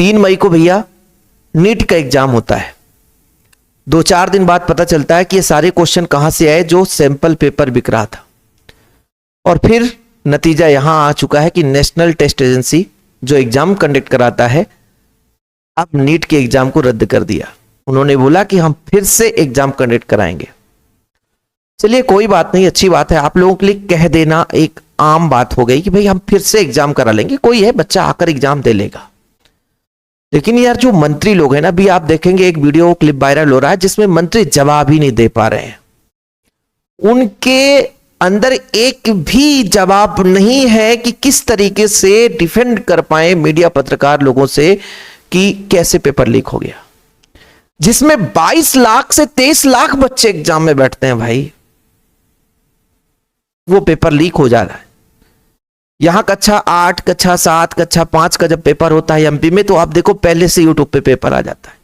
3 मई को भैया नीट का एग्जाम होता है। 2-4 दिन बाद पता चलता है कि ये सारे क्वेश्चन कहां से आए, जो सैंपल पेपर बिक रहा था। और फिर नतीजा यहां आ चुका है कि नेशनल टेस्ट एजेंसी जो एग्जाम कंडक्ट कराता है, अब नीट के एग्जाम को रद्द कर दिया। उन्होंने बोला कि हम फिर से एग्जाम कंडक्ट कराएंगे। चलिए कोई बात नहीं, अच्छी बात है। आप लोगों के लिए कह देना एक आम बात हो गई कि भाई हम फिर से एग्जाम करा लेंगे, कोई है बच्चा आकर एग्जाम दे लेगा। लेकिन यार जो मंत्री लोग हैं ना, अभी आप देखेंगे एक वीडियो क्लिप वायरल हो रहा है जिसमें मंत्री जवाब ही नहीं दे पा रहे हैं। उनके अंदर एक भी जवाब नहीं है कि किस तरीके से डिफेंड कर पाए मीडिया पत्रकार लोगों से कि कैसे पेपर लीक हो गया, जिसमें 22 लाख से 23 लाख बच्चे एग्जाम में बैठते हैं भाई, वो पेपर लीक हो जा रहा है। यहां कक्षा 8, कक्षा 7, कक्षा 5 का जब पेपर होता है एमपी में, तो आप देखो पहले से यूट्यूब पे पेपर आ जाता है।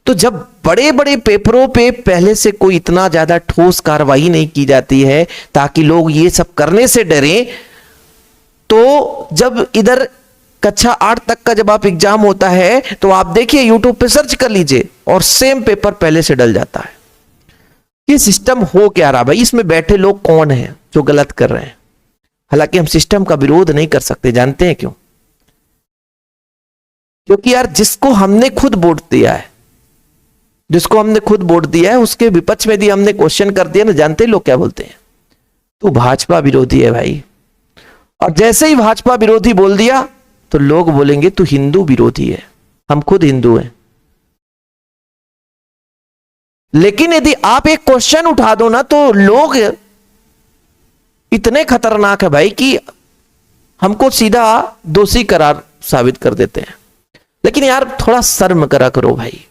तो जब बड़े बड़े पेपरों पे पहले से कोई इतना ज्यादा ठोस कार्रवाई नहीं की जाती है ताकि लोग ये सब करने से डरें, तो जब इधर कक्षा 8 तक का जब आप एग्जाम होता है तो आप देखिए यूट्यूब पे सर्च कर लीजिए और सेम पेपर पहले से डल जाता है। ये सिस्टम हो क्या रहा भाई? इसमें बैठे लोग कौन हैं जो गलत कर रहे हैं? हालांकि हम सिस्टम का विरोध नहीं कर सकते, जानते हैं क्यों? क्योंकि यार जिसको हमने खुद वोट दिया है, उसके विपक्ष में यदि हमने क्वेश्चन कर दिया ना, जानते लोग क्या बोलते हैं? तू भाजपा विरोधी है भाई। और जैसे ही भाजपा विरोधी बोल दिया तो लोग बोलेंगे तू हिंदू विरोधी है। हम खुद हिंदू हैं, लेकिन यदि आप एक क्वेश्चन उठा दो ना तो लोग इतने खतरनाक है भाई कि हमको सीधा दोषी करार साबित कर देते हैं। लेकिन यार थोड़ा शर्म करा करो भाई।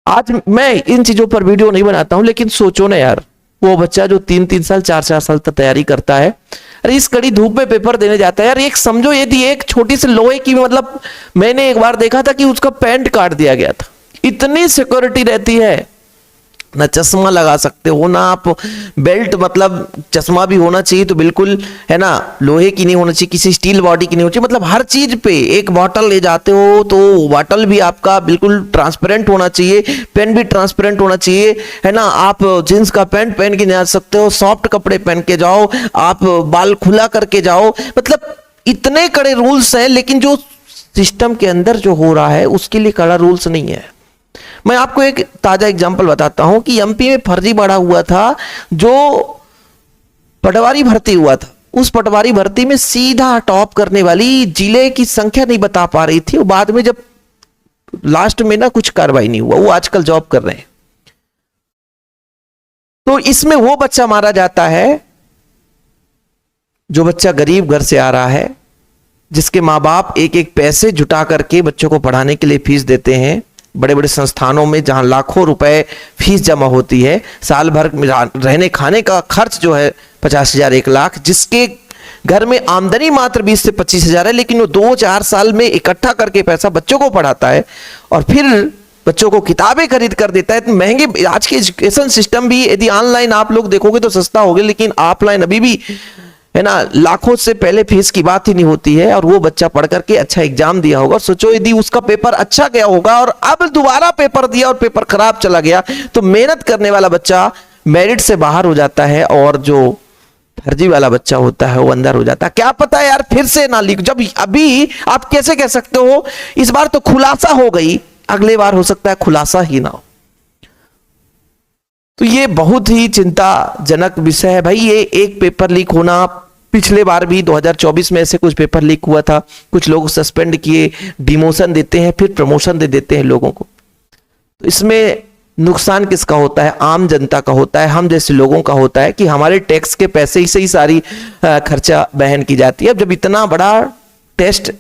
आज मैं इन चीजों पर वीडियो नहीं बनाता हूं, लेकिन सोचो ना यार, वो बच्चा जो 3-3 साल 4-4 साल तक तैयारी करता है, अरे इस कड़ी धूप में पेपर देने जाता है यार। एक समझो यदि एक छोटी सी लोहे की, मतलब मैंने एक बार देखा था कि उसका पैंट काट दिया गया था। इतनी सिक्योरिटी रहती है, ना चश्मा लगा सकते हो ना आप बेल्ट, मतलब चश्मा भी होना चाहिए तो बिल्कुल है ना, लोहे की नहीं होना चाहिए, किसी स्टील बॉडी की नहीं होनी चाहिए। मतलब हर चीज पे, एक बॉटल ले जाते हो तो बॉटल भी आपका बिल्कुल ट्रांसपेरेंट होना चाहिए, पेन भी ट्रांसपेरेंट होना चाहिए, है ना। आप जींस का पैंट पहन के नहीं आ सकते हो, सॉफ्ट कपड़े पहन के जाओ, आप बाल खुला करके जाओ। मतलब इतने कड़े रूल्स हैं, लेकिन जो सिस्टम के अंदर जो हो रहा है उसके लिए कड़ा रूल्स नहीं है। मैं आपको एक ताजा एग्जांपल बताता हूं कि एमपी में फर्जी बढ़ा हुआ था, जो पटवारी भर्ती हुआ था। उस पटवारी भर्ती में सीधा टॉप करने वाली जिले की संख्या नहीं बता पा रही थी। बाद में जब लास्ट में ना कुछ कार्रवाई नहीं हुआ, वो आजकल जॉब कर रहे हैं। तो इसमें वो बच्चा मारा जाता है जो बच्चा गरीब घर से आ रहा है, जिसके माँ बाप एक एक पैसे जुटा करके बच्चों को पढ़ाने के लिए फीस देते हैं। बड़े बड़े संस्थानों में जहां लाखों रुपए फीस जमा होती है, साल भर में रहने खाने का खर्च जो है 50,000 1 लाख, जिसके घर में आमदनी मात्र 20 से 25,000 है, लेकिन वो 2-4 साल में इकट्ठा करके पैसा बच्चों को पढ़ाता है और फिर बच्चों को किताबें खरीद कर देता है। तो महंगे आज के एजुकेशन सिस्टम भी यदि ऑनलाइन आप लोग देखोगे तो सस्ता हो गया, लेकिन ऑफलाइन अभी भी है ना, लाखों से पहले फीस की बात ही नहीं होती है। और वो बच्चा पढ़ करके अच्छा एग्जाम दिया होगा, सोचो यदि उसका पेपर अच्छा गया होगा और अब दोबारा पेपर दिया और पेपर खराब चला गया, तो मेहनत करने वाला बच्चा मेरिट से बाहर हो जाता है और जो फर्जी वाला बच्चा होता है वो अंदर हो जाता है। क्या पता है यार फिर से ना लीक, जब अभी आप कैसे कह सकते हो इस बार तो खुलासा हो गई, अगले बार हो सकता है खुलासा ही ना हो। तो ये बहुत ही चिंताजनक विषय है भाई। ये एक पेपर लीक होना, पिछले बार भी 2024 में ऐसे कुछ पेपर लीक हुआ था, कुछ लोग सस्पेंड किए, डिमोशन देते हैं, फिर प्रमोशन दे देते हैं लोगों को। तो इसमें नुकसान किसका होता है? आम जनता का होता है, हम जैसे लोगों का होता है कि हमारे टैक्स के पैसे से ही सारी खर्चा बहन की जाती है। अब जब इतना बड़ा टेस्ट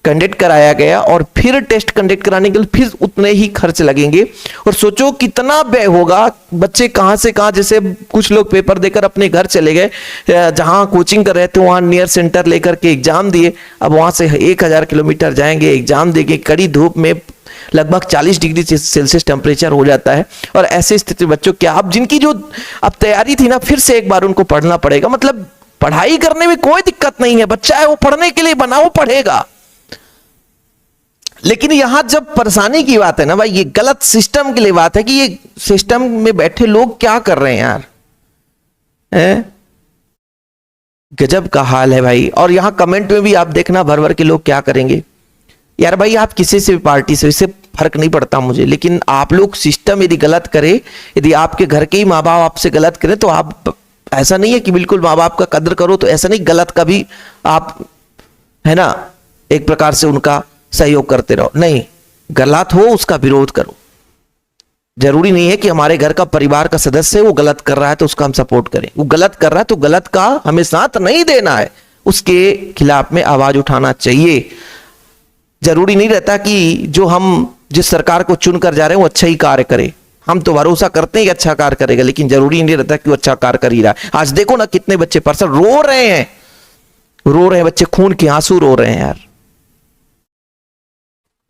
कंडक्ट कराया गया और फिर टेस्ट कंडक्ट कराने के लिए फिर उतने ही खर्च लगेंगे, और सोचो कितना व्यय होगा। बच्चे कहां से कहां, जैसे कुछ लोग पेपर देकर अपने घर चले गए, जहां कोचिंग कर रहे थे वहां नियर सेंटर लेकर के एग्जाम दिए, अब वहां से 1000 किलोमीटर जाएंगे, एग्जाम देंगे, कड़ी धूप में लगभग 40 डिग्री सेल्सियस टेम्परेचर हो जाता है। और ऐसी स्थिति बच्चों क्या, अब जिनकी जो अब तैयारी थी ना, फिर से एक बार उनको पढ़ना पड़ेगा। मतलब पढ़ाई करने में कोई दिक्कत नहीं है, बच्चा है वो पढ़ने के लिए बना, वो पढ़ेगा। लेकिन यहां जब परेशानी की बात है ना भाई, ये गलत सिस्टम के लिए बात है कि ये सिस्टम में बैठे लोग क्या कर रहे हैं यार, गजब का हाल है भाई। और यहां कमेंट में भी आप देखना भर भर के लोग क्या करेंगे यार। भाई आप किसी से भी पार्टी से, इससे फर्क नहीं पड़ता मुझे, लेकिन आप लोग सिस्टम यदि गलत करे, यदि आपके घर के ही माँ बाप आपसे गलत करें तो आप, ऐसा नहीं है कि बिल्कुल माँ बाप का कदर करो, तो ऐसा नहीं, गलत का भी आप है ना एक प्रकार से उनका सहयोग करते रहो, नहीं, गलत हो उसका विरोध करो। जरूरी नहीं है कि हमारे घर का परिवार का सदस्य है वो गलत कर रहा है तो उसका हम सपोर्ट करें। वो गलत कर रहा है तो गलत का हमें साथ नहीं देना है, उसके खिलाफ में आवाज उठाना चाहिए। जरूरी नहीं रहता कि जो हम जिस सरकार को चुन कर जा रहे हैं वो अच्छा ही कार्य करे, हम तो भरोसा करते हैं कि अच्छा कार्य करेगा, लेकिन जरूरी नहीं रहता कि वो अच्छा कार्य कर ही रहा है। आज देखो ना कितने बच्चे परसों रो रहे हैं बच्चे, खून के आंसू रो रहे हैं यार।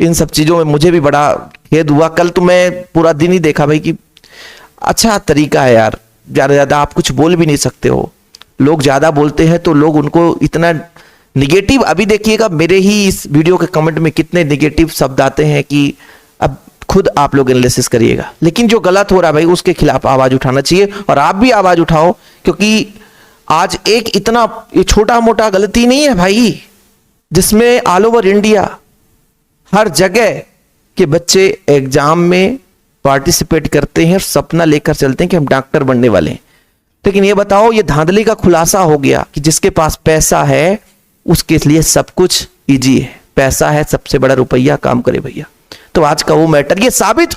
इन सब चीजों में मुझे भी बड़ा खेद हुआ। कल तो मैं पूरा दिन ही देखा भाई कि अच्छा तरीका है यार, ज्यादा ज्यादा आप कुछ बोल भी नहीं सकते हो, लोग ज्यादा बोलते हैं तो लोग उनको इतना निगेटिव, अभी देखिएगा मेरे ही इस वीडियो के कमेंट में कितने निगेटिव शब्द आते हैं कि अब खुद आप लोग एनालिसिस करिएगा। लेकिन जो गलत हो रहा है भाई उसके खिलाफ आवाज उठाना चाहिए, और आप भी आवाज उठाओ, क्योंकि आज एक इतना ये छोटा मोटा गलती नहीं है भाई, जिसमें ऑल ओवर इंडिया हर जगह के बच्चे एग्जाम में पार्टिसिपेट करते हैं और सपना लेकर चलते हैं कि हम डॉक्टर बनने वाले हैं। लेकिन ये बताओ, ये धांधली का खुलासा हो गया कि जिसके पास पैसा है उसके लिए सब कुछ इजी है, पैसा है सबसे बड़ा रुपया, काम करे भैया। तो आज का वो मैटर ये साबित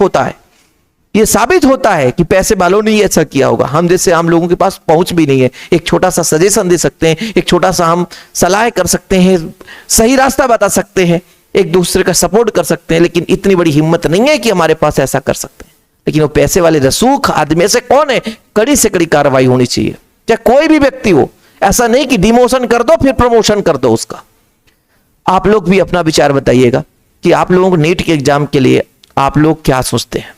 होता है कि पैसे वालों ने ऐसा किया होगा, हम जैसे आम लोगों के पास पहुंच भी नहीं है। एक छोटा सा सजेशन दे सकते हैं, एक छोटा सा हम सलाह कर सकते हैं, सही रास्ता बता सकते हैं, एक दूसरे का सपोर्ट कर सकते हैं, लेकिन इतनी बड़ी हिम्मत नहीं है कि हमारे पास ऐसा कर सकते हैं। लेकिन वो पैसे वाले रसूख आदमी से कौन है, कड़ी से कड़ी कार्रवाई होनी चाहिए, चाहे कोई भी व्यक्ति हो। ऐसा नहीं कि डिमोशन कर दो फिर प्रमोशन कर दो उसका। आप लोग भी अपना विचार बताइएगा कि आप लोगों को नीट के एग्जाम के लिए आप लोग क्या सोचते हैं।